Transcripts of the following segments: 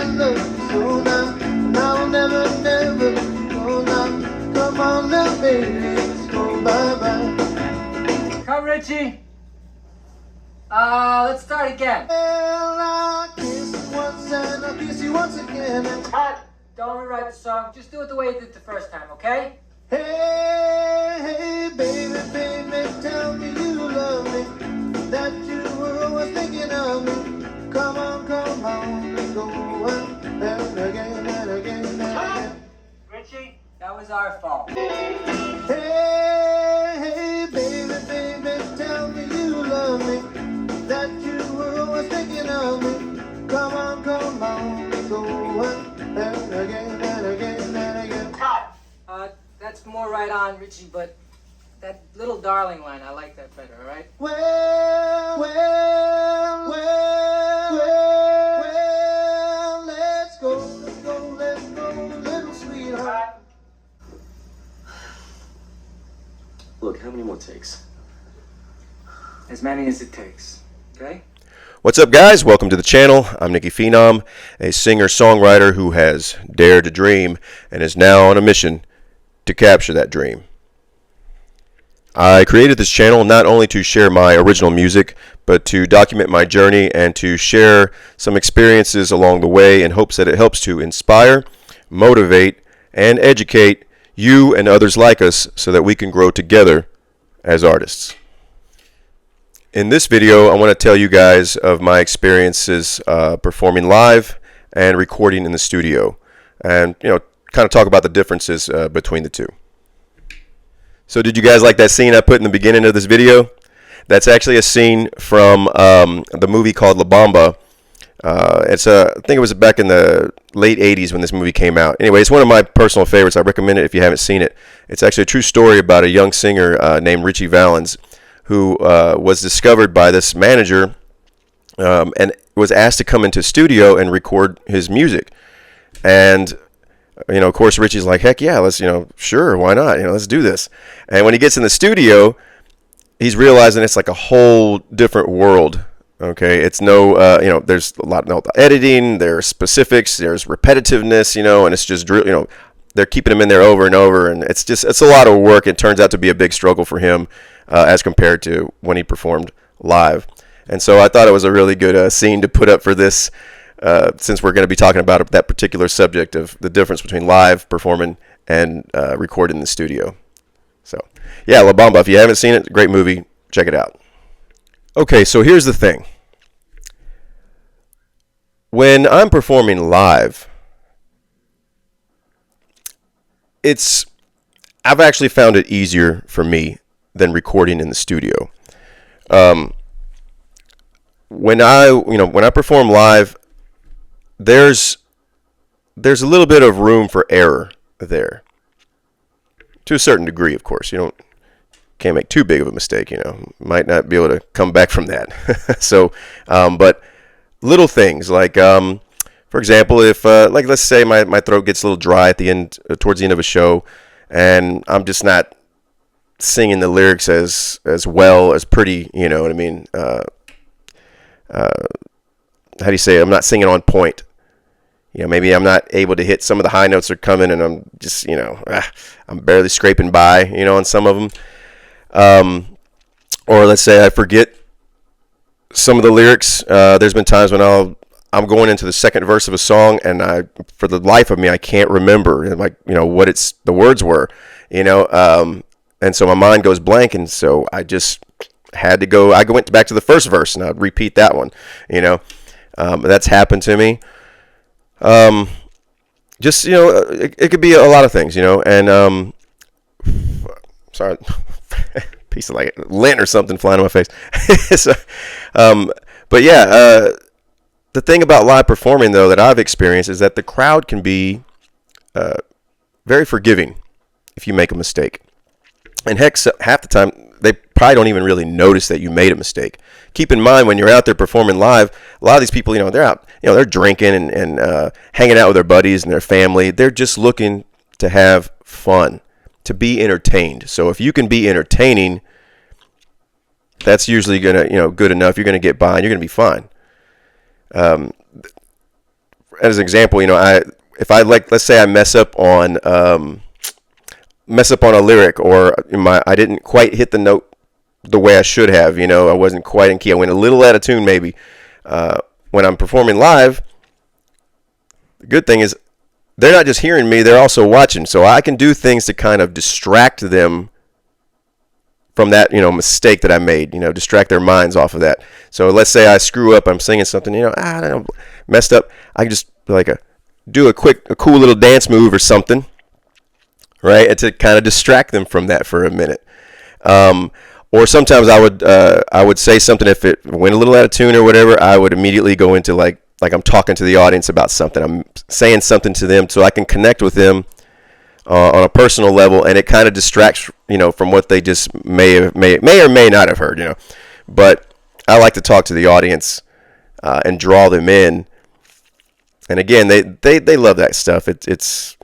I love you so now. And I'll never, never go now. Come on now, baby, let's go bye-bye. Come, Richie. Let's start again. Well, I'll kiss you once and I'll kiss you once again. And Don't rewrite the song. Just do it the way you did the first time, okay? hey, hey, baby, baby, tell me you love me. That you were always thinking of me. Come on, let's go out and again and again and again. Richie, that was our fault. Hey, hey, baby, baby, tell me you love me. That you were always thinking of me. Come on, let's go out and again and again and again. That's more right on, Richie, but that little darling line, I like that better, all right? Well, let's go, little sweetheart. Look, how many more takes? As many as it takes, okay? What's up, guys? Welcome to the channel. I'm Nicky Phenom, a singer-songwriter who has dared to dream and is now on a mission to capture that dream. I created this channel not only to share my original music, but to document my journey and to share some experiences along the way in hopes that it helps to inspire, motivate, and educate you and others like us so that we can grow together as artists. In this video, I want to tell you guys of my experiences performing live and recording in the studio, and kind of talk about the differences between the two. So did you guys like that scene I put in the beginning of this video? That's actually a scene from the movie called La Bamba. I think it was back in the late 80s when this movie came out. Anyway, it's one of my personal favorites. I recommend it if you haven't seen it. It's actually a true story about a young singer named Ritchie Valens who was discovered by this manager and was asked to come into a studio and record his music. And of course, Richie's like, heck yeah, let's, sure, why not? Let's do this. And when he gets in the studio, he's realizing it's like a whole different world. Okay, it's there's a lot of editing, there's specifics, there's repetitiveness, and it's just they're keeping him in there over and over, and it's a lot of work. It turns out to be a big struggle for him as compared to when he performed live. And so I thought it was a really good scene to put up for this. Since we're going to be talking about that particular subject of the difference between live performing and recording in the studio. So, yeah, La Bamba, if you haven't seen it, great movie. Check it out. Okay, so here's the thing. When I'm performing live, I've actually found it easier for me than recording in the studio. When I perform live, there's a little bit of room for error there, to a certain degree, of course. Can't make too big of a mistake. Might not be able to come back from that. So, but little things like, for example, if let's say my throat gets a little dry at the end, towards the end of a show, and I'm just not singing the lyrics as well as pretty. You know what I mean? How do you say it? I'm not singing on point. Maybe I'm not able to hit some of the high notes are coming, and I'm just, I'm barely scraping by, on some of them. Or let's say I forget some of the lyrics. There's been times when I'm going into the second verse of a song, and for the life of me, I can't remember, what the words were, and so my mind goes blank, and so I just had to go. I went back to the first verse, and I'd repeat that one, That's happened to me. It could be a lot of things, and sorry, piece of like lint or something flying in my face. So, but yeah, the thing about live performing though that I've experienced is that the crowd can be very forgiving if you make a mistake, and heck, half the time they probably don't even really notice that you made a mistake. Keep in mind, when you're out there performing live, a lot of these people, they're out, they're drinking and hanging out with their buddies and their family. They're just looking to have fun, to be entertained. So if you can be entertaining, that's usually going to, good enough. You're going to get by and you're going to be fine. as an example, if I let's say I mess up on a lyric, or I didn't quite hit the note the way I should have. I wasn't quite in key. I went a little out of tune maybe. When I'm performing live, the good thing is they're not just hearing me, they're also watching. So I can do things to kind of distract them from that, mistake that I made, distract their minds off of that. So let's say I screw up, I'm singing something, I don't know, messed up. I can just do a cool little dance move or something, right? And to kind of distract them from that for a minute. Or sometimes I would say something, if it went a little out of tune or whatever, I would immediately go into like I'm talking to the audience about something. I'm saying something to them so I can connect with them on a personal level, and it kind of distracts, from what they just may or may not have heard, But I like to talk to the audience and draw them in. And again, they love that stuff. It's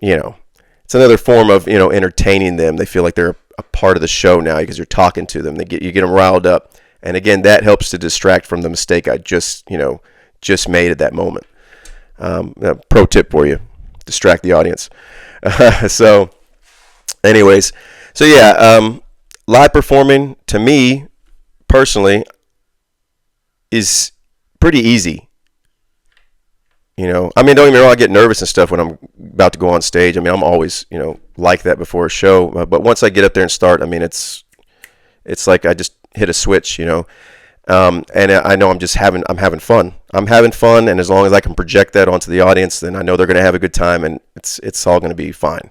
another form of entertaining them. They feel like they're a part of the show now because you're talking to them. You get them riled up, and again, that helps to distract from the mistake I just made at that moment. Pro tip for you: distract the audience. So, anyways, live performing to me personally is pretty easy. Don't get me wrong, I get nervous and stuff when I'm about to go on stage. I'm always, like that before a show. But once I get up there and start, it's like I just hit a switch, and I know I'm having fun. I'm having fun, and as long as I can project that onto the audience, then I know they're going to have a good time, and it's all going to be fine.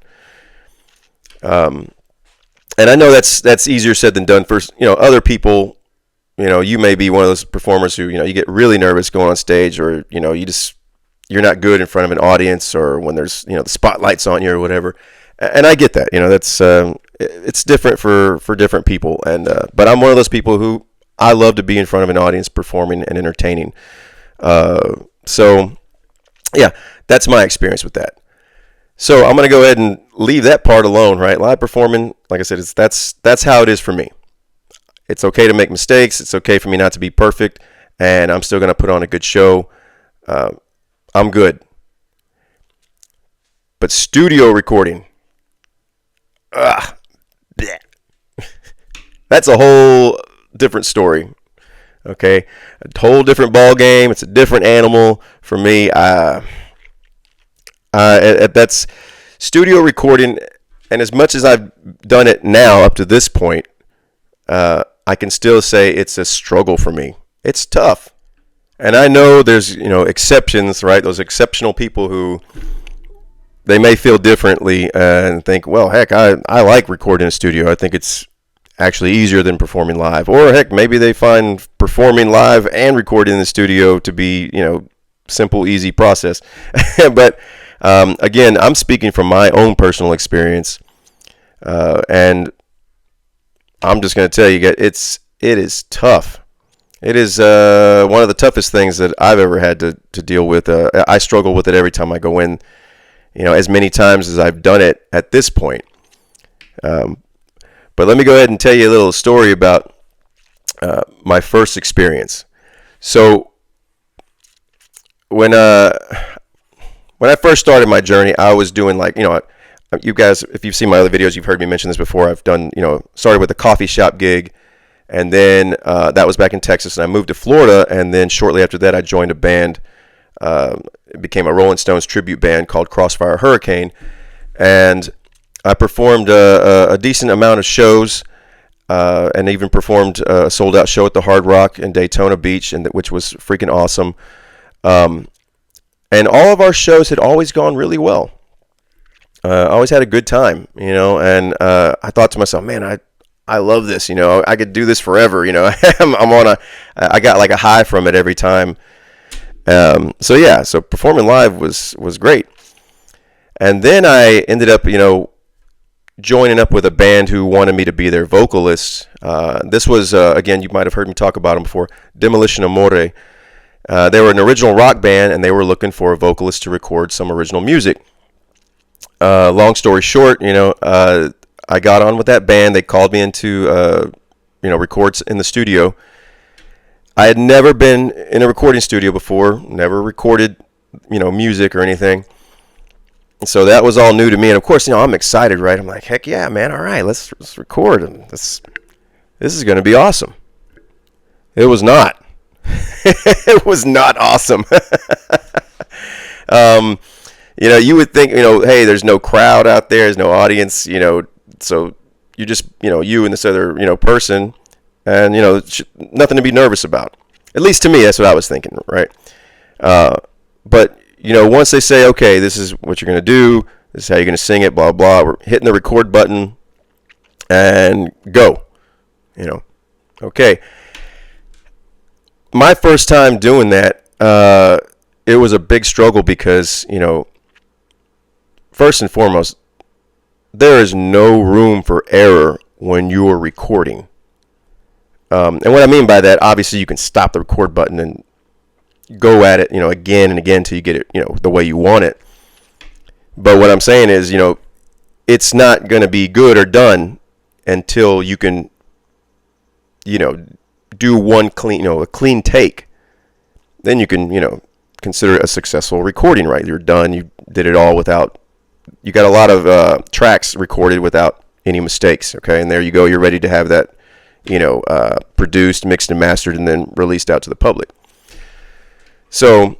And I know that's easier said than done for other people. You may be one of those performers who you get really nervous going on stage, or you're not good in front of an audience, or when there's the spotlight's on you or whatever. And I get that. That's it's different for different people, and but I'm one of those people who I love to be in front of an audience performing and entertaining. So yeah, that's my experience with that. So I'm going to go ahead and leave that part alone, right? Live performing, like I said, that's how it is for me. It's okay to make mistakes. It's okay for me not to be perfect, and I'm still going to put on a good show. I'm good. But studio recording, that's a whole different story. Okay, a whole different ball game. It's a different animal for me. That's studio recording, and as much as I've done it now up to this point, I can still say it's a struggle for me. It's tough, and I know there's exceptions, right? Those exceptional people who they may feel differently and think, well, heck, I like recording in a studio. I think it's actually easier than performing live. Or heck, maybe they find performing live and recording in the studio to be, simple, easy process. But again, I'm speaking from my own personal experience, and I'm just going to tell you guys, it is tough. It is one of the toughest things that I've ever had to deal with. I struggle with it every time I go in, as many times as I've done it at this point. But let me go ahead and tell you a little story about my first experience. So when I first started my journey, I was doing you guys, if you've seen my other videos, you've heard me mention this before. I've done, started with a coffee shop gig, and then that was back in Texas, and I moved to Florida, and then shortly after that, I joined a band. It became a Rolling Stones tribute band called Crossfire Hurricane, and I performed a decent amount of shows, and even performed a sold-out show at the Hard Rock in Daytona Beach, which was freaking awesome. And all of our shows had always gone really well. I always had a good time, and I thought to myself, man, I love this, I could do this forever, I got like a high from it every time. So performing live was great. And then I ended up, joining up with a band who wanted me to be their vocalist. This was, again, you might have heard me talk about them before, Demolition Amore. They were an original rock band, and they were looking for a vocalist to record some original music. Long story short, I got on with that band. They called me into, records in the studio. I had never been in a recording studio before, never recorded music or anything. So that was all new to me, and of course, I'm excited, right? I'm like, heck yeah, man! All right, let's record, and this is going to be awesome. It was not. It was not awesome. You would think, hey, there's no crowd out there, there's no audience, so you just, you and this other, person, and nothing to be nervous about. At least to me, that's what I was thinking, right? But once they say, okay, this is what you're going to do, this is how you're going to sing it, blah, blah, we're hitting the record button and go, okay. My first time doing that, it was a big struggle because, first and foremost, there is no room for error when you're recording. And what I mean by that, obviously you can stop the record button and go at it, again and again till you get it, the way you want it. But what I'm saying is, it's not going to be good or done until you can, do one clean, a clean take. Then you can, consider it a successful recording, right? You're done. You did it all without, you got a lot of tracks recorded without any mistakes. Okay. And there you go. You're ready to have that, produced, mixed and mastered, and then released out to the public. So,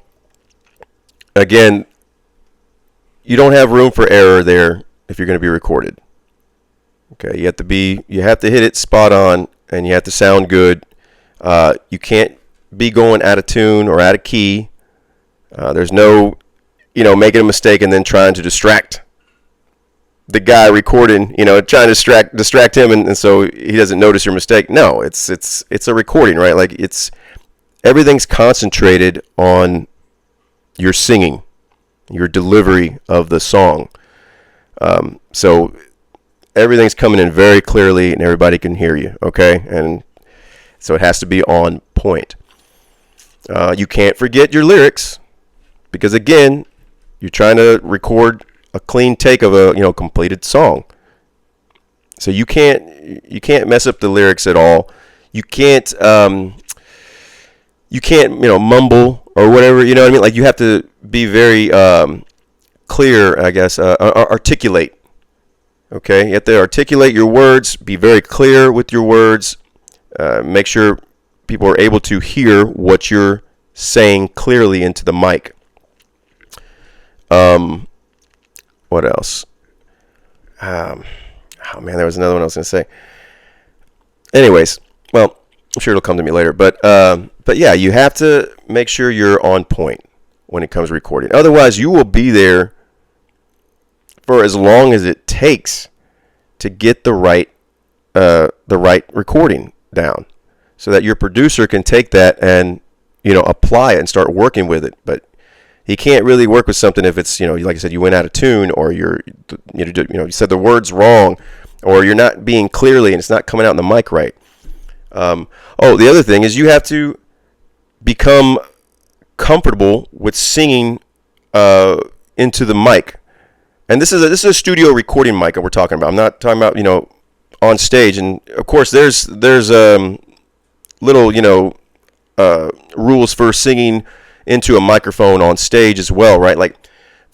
again, you don't have room for error there if you're going to be recorded. Okay, you have to hit it spot on, and you have to sound good. You can't be going out of tune or out of key. There's no, making a mistake and then trying to distract the guy recording, trying to distract him, and so he doesn't notice your mistake. No, it's a recording, right? Like everything's concentrated on your singing, your delivery of the song. So everything's coming in very clearly and everybody can hear you, okay? And so it has to be on point. You can't forget your lyrics because, again, you're trying to record a clean take of a completed song. So you can't mess up the lyrics at all. You can't mumble or whatever, you know what I mean? Like, you have to be very clear, I guess, articulate. Okay, you have to articulate your words, be very clear with your words, make sure people are able to hear what you're saying clearly into the mic. What else? Oh man, there was another one I was going to say. Anyways, well, I'm sure it'll come to me later, but yeah, you have to make sure you're on point when it comes to recording. Otherwise, you will be there for as long as it takes to get the right recording down, so that your producer can take that and apply it and start working with it. But he can't really work with something if it's like I said, you went out of tune, or you said the words wrong, or you're not being clearly and it's not coming out in the mic right. The other thing is you have to become comfortable with singing into the mic. And this is a studio recording mic that we're talking about. I'm not talking about, on stage. And of course there's little, rules for singing into a microphone on stage as well, right? Like,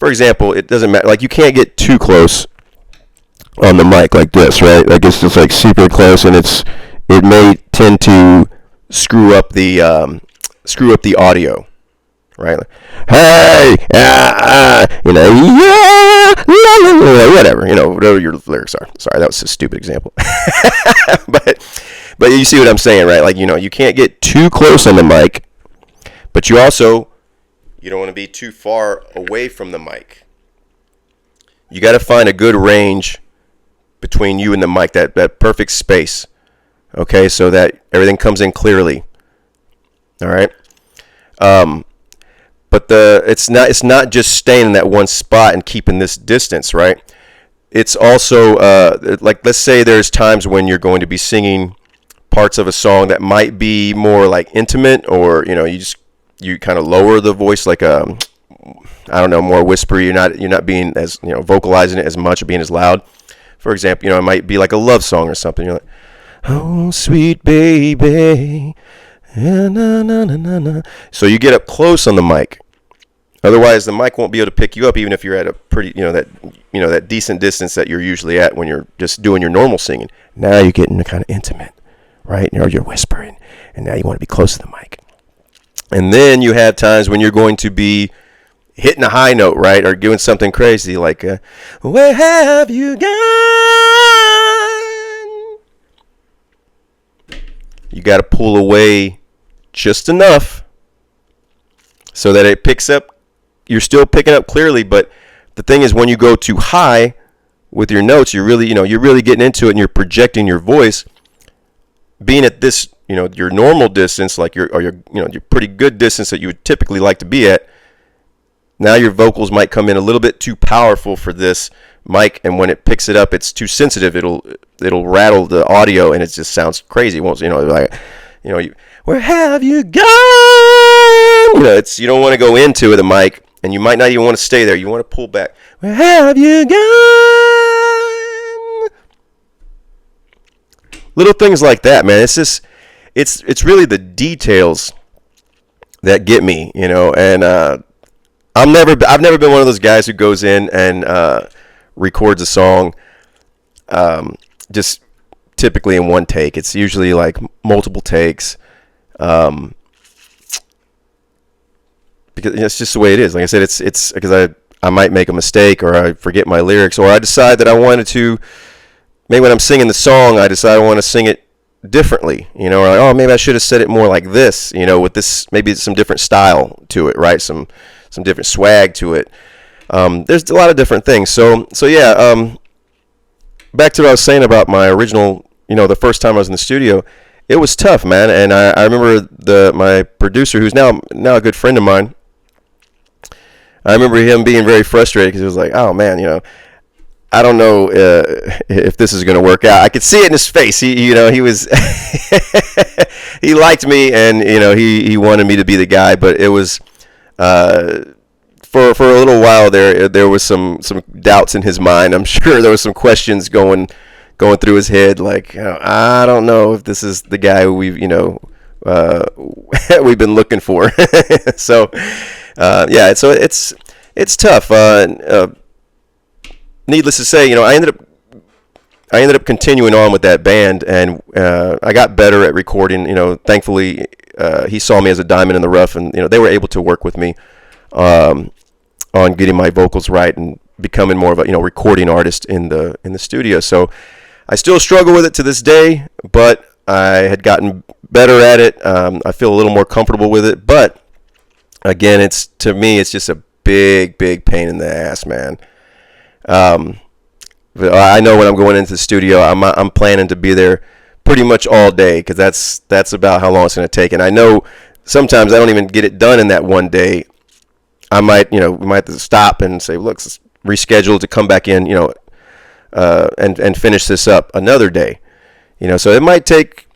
for example, it doesn't matter. Like, you can't get too close on the mic like this, right? Like, it's just like super close, and it may tend to screw up the audio, right? Like, hey, yeah, whatever, whatever your lyrics are. Sorry, that was a stupid example. but you see what I'm saying, right? Like, you can't get too close on the mic, but you don't want to be too far away from the mic. You got to find a good range between you and the mic, that perfect space, okay, so that everything comes in clearly. All right. But it's not just staying in that one spot and keeping this distance, right? It's also like, let's say there's times when you're going to be singing parts of a song that might be more like intimate, or you kind of lower the voice, like I don't know, more whispery. You're not being as vocalizing it as much or being as loud. For example, it might be like a love song or something. You're like, oh sweet baby, na na na na na. So you get up close on the mic. Otherwise, the mic won't be able to pick you up, even if you're at a pretty, that decent distance that you're usually at when you're just doing your normal singing. Now you're getting kind of intimate, right? Now you're whispering, and now you want to be close to the mic. And then you have times when you're going to be hitting a high note, right, or doing something crazy like, "Where have you gone?" You got to pull away just enough so that it picks up. You're still picking up clearly, but the thing is, when you go too high with your notes, you're really getting into it, and you're projecting your voice. Being at this, your normal distance, like your pretty good distance that you would typically like to be at. Now your vocals might come in a little bit too powerful for this mic, and when it picks it up, it's too sensitive. It'll rattle the audio, and it just sounds crazy. It won't, where have you gone? You don't want to go into the mic. And you might not even want to stay there. You want to pull back. Where have you gone? Little things like that, man. It's really the details that get me, And I've never been one of those guys who goes in and records a song just typically in one take. It's usually like multiple takes. Because it's just the way it is. Like I said, it's because I might make a mistake, or I forget my lyrics, or I decide that I wanted to. Maybe when I'm singing the song, I decide I want to sing it differently. Or like, oh, maybe I should have said it more like this. With this, maybe some different style to it, right? Some different swag to it. There's a lot of different things. So yeah. Back to what I was saying about my original. The first time I was in the studio, it was tough, man. And I remember my producer, who's now a good friend of mine. I remember him being very frustrated because he was like, "Oh man, I don't know if this is going to work out." I could see it in his face. He was he liked me, and he wanted me to be the guy. But it was for a little while there was some doubts in his mind. I'm sure there was some questions going through his head, like, I don't know if this is the guy we've we've been looking for. So so it's tough. Needless to say, I ended up continuing on with that band, and I got better at recording. Thankfully, he saw me as a diamond in the rough, and they were able to work with me on getting my vocals right and becoming more of a recording artist in the studio. So I still struggle with it to this day, but I had gotten better at it. I feel a little more comfortable with it, but again, to me, it's just a big pain in the ass, man. But I know when I'm going into the studio, I'm planning to be there pretty much all day, because that's about how long it's going to take. And I know sometimes I don't even get it done in that one day. I might, we might have to stop and say, look, let's reschedule to come back in, and finish this up another day. So it might take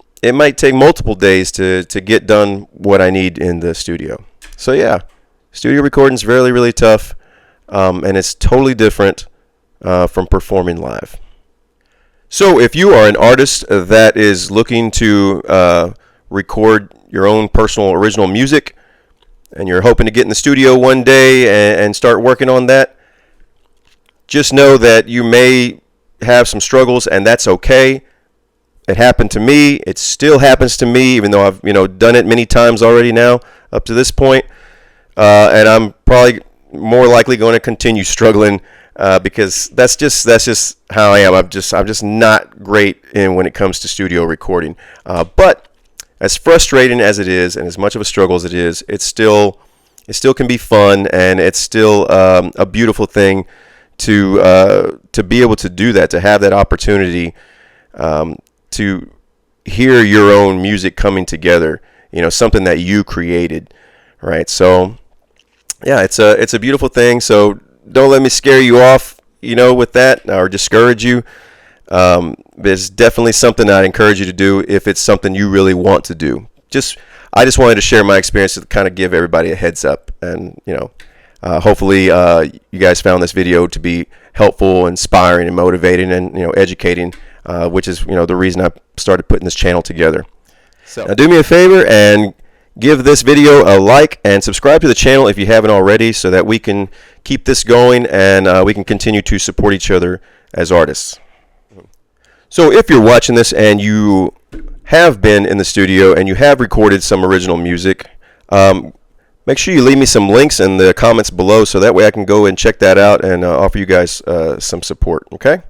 multiple days to get done what I need in the studio. So yeah, studio recording is really, really tough, and it's totally different from performing live. So if you are an artist that is looking to record your own personal original music, and you're hoping to get in the studio one day and start working on that, just know that you may have some struggles, and that's okay. It happened to me. It still happens to me, even though I've done it many times already now up to this point. And I'm probably more likely going to continue struggling because that's just how I am. I'm just not great when it comes to studio recording. But as frustrating as it is, and as much of a struggle as it is, it still can be fun, and it's still a beautiful thing to be able to do that, to have that opportunity to hear your own music coming together, something that you created, right? So yeah, it's a beautiful thing. So don't let me scare you off, with that, or discourage you. It's definitely something I'd encourage you to do if it's something you really want to do. I just wanted to share my experience to kind of give everybody a heads up, and hopefully you guys found this video to be helpful, inspiring, and motivating, and educating, which is the reason I started putting this channel together. So now do me a favor and give this video a like and subscribe to the channel if you haven't already, so that we can keep this going and we can continue to support each other as artists. So if you're watching this and you have been in the studio and you have recorded some original music, make sure you leave me some links in the comments below, so that way I can go and check that out and offer you guys some support. Okay?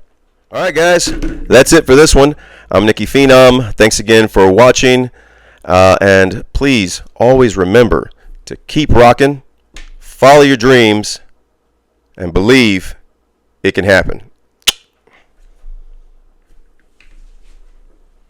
All right, guys, that's it for this one. I'm Nicky Phenom. Thanks again for watching, and please always remember to keep rocking, follow your dreams, and believe it can happen.